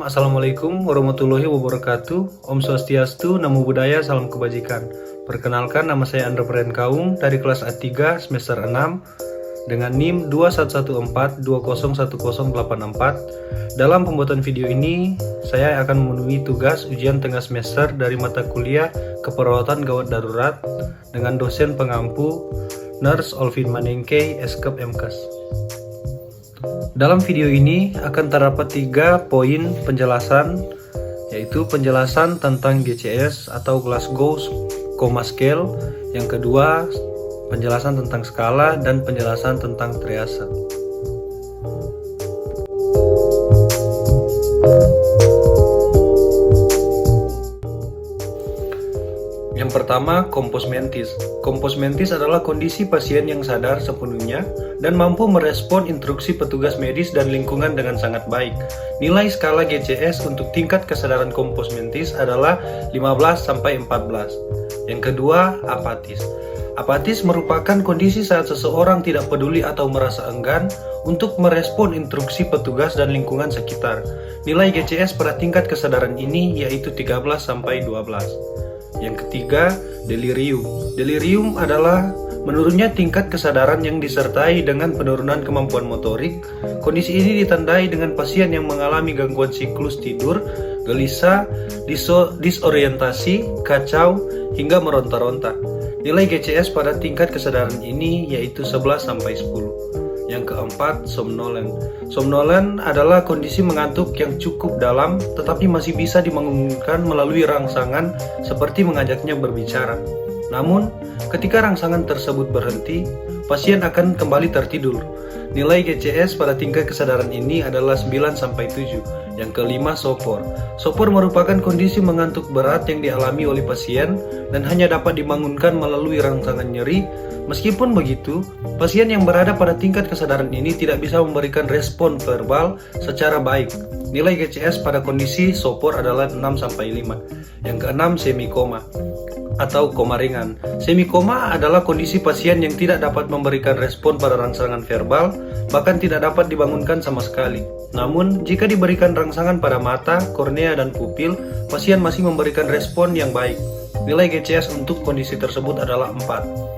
Assalamualaikum warahmatullahi wabarakatuh. Om Swastiastu, Namo Buddhaya, salam kebajikan. Perkenalkan, nama saya Andra Pren Kaung dari kelas A3 semester 6 dengan NIM 2114201084. Dalam pembuatan video ini, saya akan memenuhi tugas ujian tengah semester dari mata kuliah Keperawatan Gawat Darurat dengan dosen pengampu Nurse Olvin Manengkei, Eskep MKes. Dalam video ini akan terdapat 3 poin penjelasan, yaitu penjelasan tentang GCS atau Glasgow Coma Scale, yang kedua penjelasan tentang skala, dan penjelasan tentang triase. Yang pertama, kompos mentis. Kompos mentis adalah kondisi pasien yang sadar sepenuhnya dan mampu merespon instruksi petugas medis dan lingkungan dengan sangat baik. Nilai skala GCS untuk tingkat kesadaran kompos mentis adalah 15-14. Yang kedua, apatis. Apatis merupakan kondisi saat seseorang tidak peduli atau merasa enggan untuk merespon instruksi petugas dan lingkungan sekitar. Nilai GCS pada tingkat kesadaran ini yaitu 13-12. Yang ketiga, delirium. Delirium adalah menurunnya tingkat kesadaran yang disertai dengan penurunan kemampuan motorik. Kondisi ini ditandai dengan pasien yang mengalami gangguan siklus tidur, gelisah, disorientasi, kacau, hingga meronta-ronta. Nilai GCS pada tingkat kesadaran ini yaitu 11-10. Yang keempat, somnolen. Somnolen adalah kondisi mengantuk yang cukup dalam tetapi masih bisa dibangunkan melalui rangsangan seperti mengajaknya berbicara. Namun, ketika rangsangan tersebut berhenti, pasien akan kembali tertidur. Nilai GCS pada tingkat kesadaran ini adalah 9-7. Yang kelima, sopor. Sopor merupakan kondisi mengantuk berat yang dialami oleh pasien dan hanya dapat dibangunkan melalui rangsangan nyeri. Meskipun begitu, pasien yang berada pada tingkat kesadaran ini tidak bisa memberikan respon verbal secara baik. Nilai GCS pada kondisi sopor adalah 6-5. Yang keenam, semikoma atau koma ringan. Semikoma adalah kondisi pasien yang tidak dapat memberikan respon pada rangsangan verbal, bahkan tidak dapat dibangunkan sama sekali. Namun, jika diberikan rangsangan pada mata, kornea, dan pupil, pasien masih memberikan respon yang baik. Nilai GCS untuk kondisi tersebut adalah 4.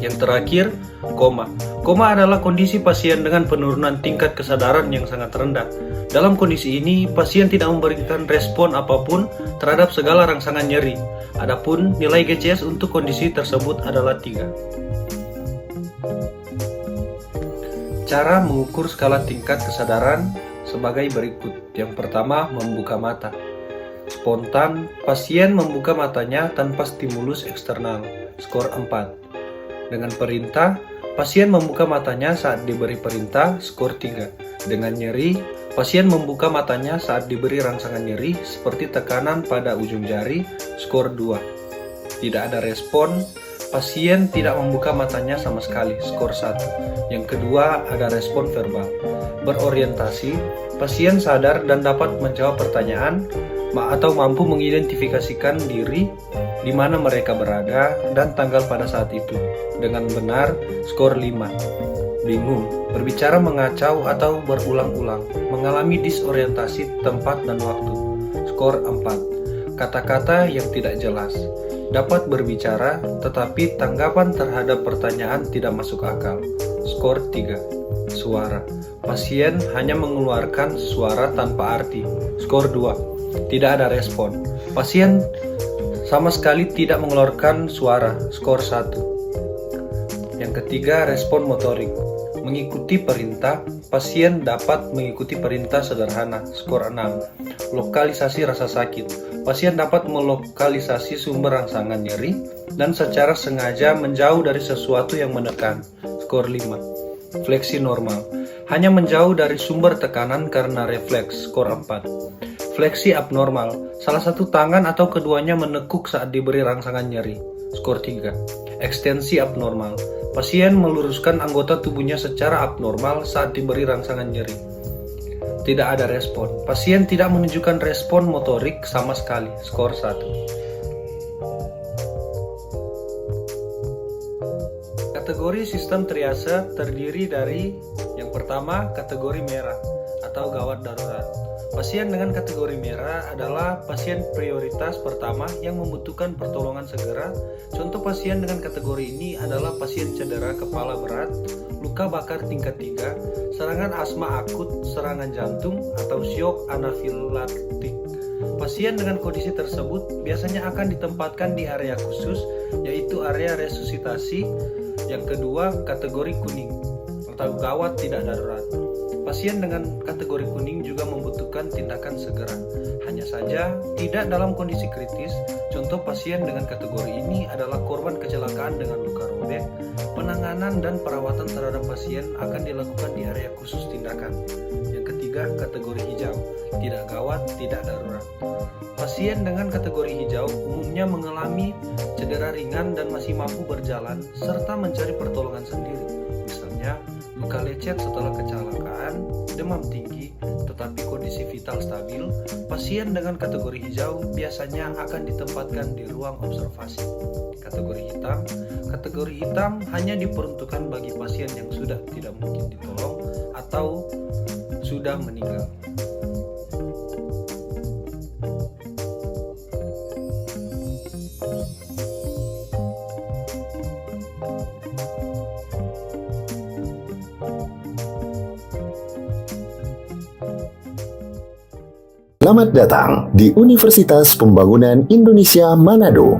Yang terakhir, koma. Koma adalah kondisi pasien dengan penurunan tingkat kesadaran yang sangat rendah. Dalam kondisi ini, pasien tidak memberikan respon apapun terhadap segala rangsangan nyeri. Adapun nilai GCS untuk kondisi tersebut adalah 3. Cara mengukur skala tingkat kesadaran sebagai berikut. Yang pertama, membuka mata. Spontan, pasien membuka matanya tanpa stimulus eksternal, skor 4. Dengan perintah, pasien membuka matanya saat diberi perintah, skor 3. Dengan nyeri, pasien membuka matanya saat diberi rangsangan nyeri seperti tekanan pada ujung jari, skor 2. Tidak ada respon, pasien tidak membuka matanya sama sekali, skor 1. Yang kedua, ada respon verbal. Berorientasi, pasien sadar dan dapat menjawab pertanyaan atau mampu mengidentifikasikan diri di mana mereka berada dan tanggal pada saat itu dengan benar, skor 5. Bingung, berbicara mengacau atau berulang-ulang, mengalami disorientasi tempat dan waktu, skor 4. Kata-kata yang tidak jelas, dapat berbicara tetapi tanggapan terhadap pertanyaan tidak masuk akal, skor 3. Suara, pasien hanya mengeluarkan suara tanpa arti, skor 2. Tidak ada respon, pasien sama sekali tidak mengeluarkan suara, skor 1. Yang ketiga, respon motorik. Mengikuti perintah, pasien dapat mengikuti perintah sederhana, skor 6. Lokalisasi rasa sakit. Pasien dapat melokalisasi sumber rangsangan nyeri dan secara sengaja menjauh dari sesuatu yang menekan, skor 5. Fleksi normal. Hanya menjauh dari sumber tekanan karena refleks, skor 4. Fleksi abnormal, salah satu tangan atau keduanya menekuk saat diberi rangsangan nyeri, skor 3. Ekstensi abnormal, pasien meluruskan anggota tubuhnya secara abnormal saat diberi rangsangan nyeri. Tidak ada respon, pasien tidak menunjukkan respon motorik sama sekali, skor 1. Kategori sistem triase terdiri dari yang pertama, kategori merah atau gawat darurat. Pasien dengan kategori merah adalah pasien prioritas pertama yang membutuhkan pertolongan segera. Contoh pasien dengan kategori ini adalah pasien cedera kepala berat, luka bakar tingkat 3, serangan asma akut, serangan jantung, atau syok anafilaktik. Pasien dengan kondisi tersebut biasanya akan ditempatkan di area khusus, yaitu area resusitasi. Yang kedua, kategori kuning atau gawat tidak darurat. Pasien dengan kategori kuning juga membutuhkan tindakan segera, hanya saja tidak dalam kondisi kritis. Contoh pasien dengan kategori ini adalah korban kecelakaan dengan luka robek. Penanganan dan perawatan terhadap pasien akan dilakukan di area khusus tindakan. Yang ketiga, kategori hijau, tidak gawat, tidak darurat. Pasien dengan kategori hijau umumnya mengalami cedera ringan dan masih mampu berjalan serta mencari pertolongan sendiri. Misalnya, luka lecet setelah kecelakaan, demam tinggi, tetapi kondisi vital stabil. Pasien dengan kategori hijau biasanya akan ditempatkan di ruang observasi. Kategori hitam hanya diperuntukkan bagi pasien yang sudah tidak mungkin ditolong atau sudah meninggal. Selamat datang di Universitas Pembangunan Indonesia Manado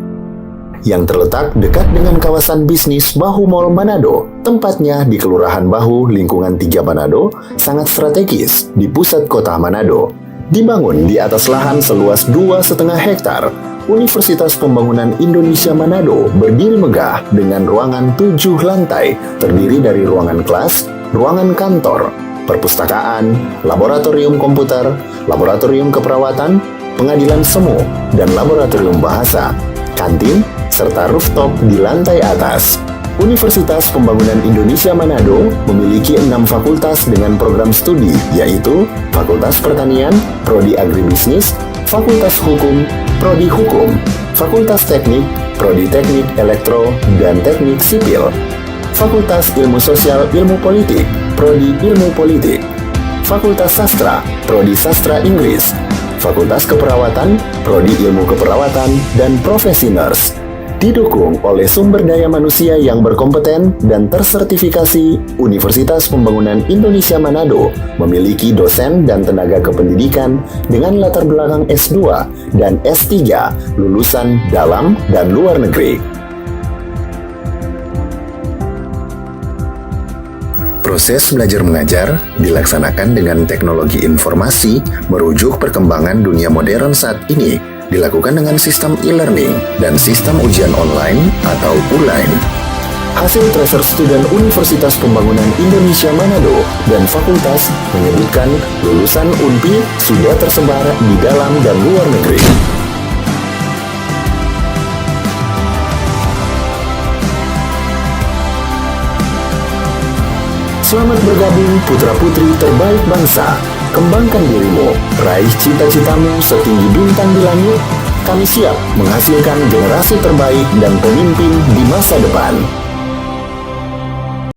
yang terletak dekat dengan kawasan bisnis Bahu Mall Manado. Tempatnya di Kelurahan Bahu, Lingkungan 3 Manado, sangat strategis di pusat kota Manado. Dibangun di atas lahan seluas 2,5 hektar, Universitas Pembangunan Indonesia Manado berdiri megah dengan ruangan 7 lantai, terdiri dari ruangan kelas, ruangan kantor, perpustakaan, laboratorium komputer, laboratorium keperawatan, pengadilan semu, dan laboratorium bahasa, kantin, serta rooftop di lantai atas. Universitas Pembangunan Indonesia Manado memiliki 6 fakultas dengan program studi, yaitu Fakultas Pertanian, Prodi Agribisnis, Fakultas Hukum, Prodi Hukum, Fakultas Teknik, Prodi Teknik Elektro dan Teknik Sipil, Fakultas Ilmu Sosial Ilmu Politik, Prodi Ilmu Politik, Fakultas Sastra, Prodi Sastra Inggris, Fakultas Keperawatan, Prodi Ilmu Keperawatan, dan Profesi Nurse. Didukung oleh sumber daya manusia yang berkompeten dan tersertifikasi, Universitas Pembangunan Indonesia Manado memiliki dosen dan tenaga kependidikan dengan latar belakang S2 dan S3 lulusan dalam dan luar negeri. Proses belajar mengajar dilaksanakan dengan teknologi informasi merujuk perkembangan dunia modern saat ini, dilakukan dengan sistem e-learning dan sistem ujian online atau ULAIN. Hasil tracer student Universitas Pembangunan Indonesia Manado dan fakultas menyebutkan lulusan UNPI sudah tersebar di dalam dan luar negeri. Selamat bergabung putra-putri terbaik bangsa. Kembangkan dirimu, raih cita-citamu setinggi bintang di langit. Kami siap menghasilkan generasi terbaik dan pemimpin di masa depan.